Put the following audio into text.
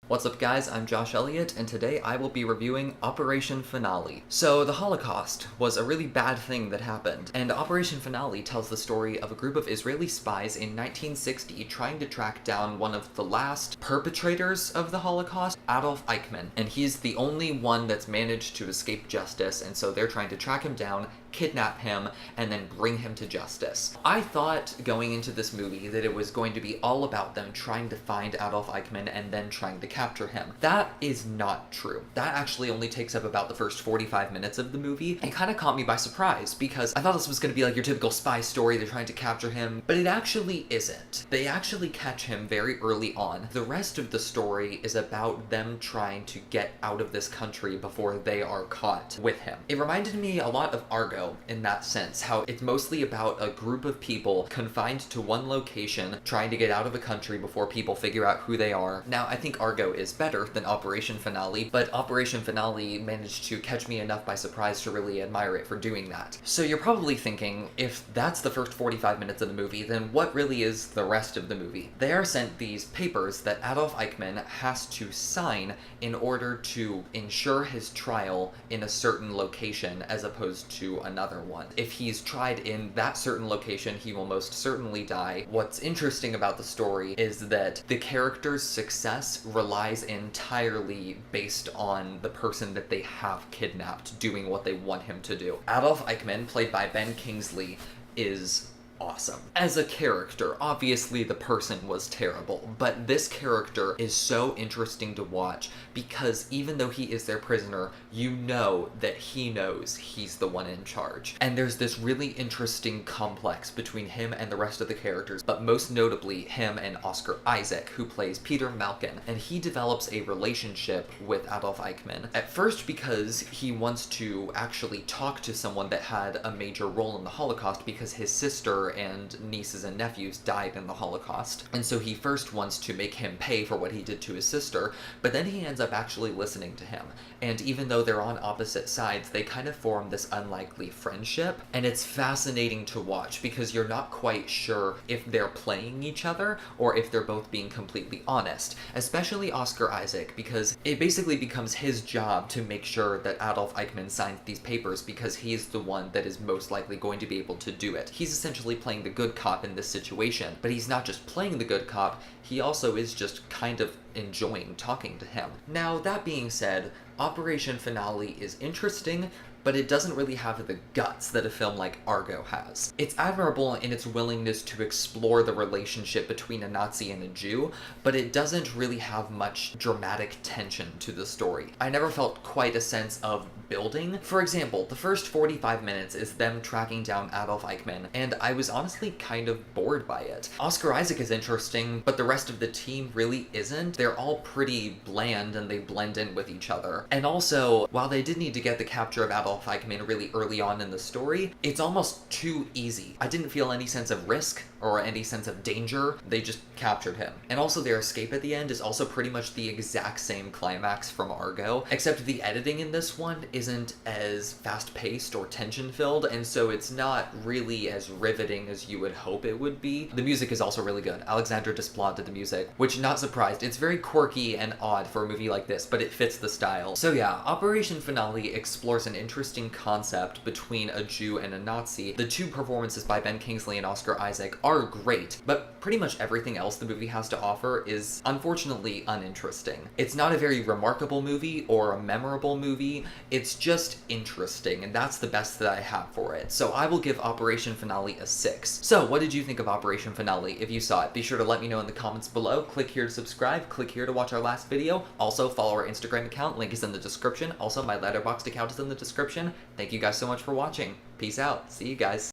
What's up guys, I'm Josh Elliott, and today I will be reviewing Operation Finale. So the Holocaust was a really bad thing that happened, and Operation Finale tells the story of a group of Israeli spies in 1960 trying to track down one of the last perpetrators of the Holocaust, Adolf Eichmann, and he's the only one that's managed to escape justice, and so they're trying to track him down, kidnap him, and then bring him to justice. I thought going into this movie that it was going to be all about them trying to find Adolf Eichmann and then trying to capture him. That is not true. That actually only takes up about the first 45 minutes of the movie. It kind of caught me by surprise because I thought this was going to be like your typical spy story, they're trying to capture him, but it actually isn't. They actually catch him very early on. The rest of the story is about them trying to get out of this country before they are caught with him. It reminded me a lot of Argo in that sense, how it's mostly about a group of people confined to one location trying to get out of a country before people figure out who they are. Now, I think Argo is better than Operation Finale, but Operation Finale managed to catch me enough by surprise to really admire it for doing that. So you're probably thinking, if that's the first 45 minutes of the movie, then what really is the rest of the movie? They are sent these papers that Adolf Eichmann has to sign in order to ensure his trial in a certain location as opposed to another one. If he's tried in that certain location, he will most certainly die. What's interesting about the story is that the character's success relies entirely based on the person that they have kidnapped doing what they want him to do. Adolf Eichmann, played by Ben Kingsley, is awesome. As a character, obviously the person was terrible, but this character is so interesting to watch because even though he is their prisoner, you know that he knows he's the one in charge. And there's this really interesting complex between him and the rest of the characters, but most notably him and Oscar Isaac, who plays Peter Malkin, and he develops a relationship with Adolf Eichmann. At first because he wants to actually talk to someone that had a major role in the Holocaust because his sister and nieces and nephews died in the Holocaust. And so he first wants to make him pay for what he did to his sister, but then he ends up actually listening to him. And even though they're on opposite sides, they kind of form this unlikely friendship. And it's fascinating to watch because you're not quite sure if they're playing each other or if they're both being completely honest, especially Oscar Isaac, because it basically becomes his job to make sure that Adolf Eichmann signs these papers because he's the one that is most likely going to be able to do it. He's essentially playing the good cop in this situation, but he's not just playing the good cop, he also is just kind of enjoying talking to him. Now, that being said, Operation Finale is interesting, but it doesn't really have the guts that a film like Argo has. It's admirable in its willingness to explore the relationship between a Nazi and a Jew, but it doesn't really have much dramatic tension to the story. I never felt quite a sense of building. For example, the first 45 minutes is them tracking down Adolf Eichmann, and I was honestly kind of bored by it. Oscar Isaac is interesting, but the rest of the team really isn't. They're all pretty bland and they blend in with each other. And also, while they did need to get the capture of Adolf Eichmann really early on in the story, it's almost too easy. I didn't feel any sense of risk or any sense of danger. They just captured him. And also their escape at the end is also pretty much the exact same climax from Argo, except the editing in this one isn't as fast-paced or tension-filled, and so it's not really as riveting as you would hope it would be. The music is also really good. Alexandre Desplat did the music, which, not surprised, it's very quirky and odd for a movie like this, but it fits the style. So yeah, Operation Finale explores an interesting concept between a Jew and a Nazi. The two performances by Ben Kingsley and Oscar Isaac are great, but pretty much everything else the movie has to offer is unfortunately uninteresting. It's not a very remarkable movie or a memorable movie, it's just interesting, and that's the best that I have for it. So I will give Operation Finale a 6. So what did you think of Operation Finale? If you saw it, be sure to let me know in the comments below. Click here to subscribe, click here to watch our last video. Also follow our Instagram account, link is in the description. Also my Letterboxd account is in the description. Thank you guys so much for watching. Peace out. See you guys.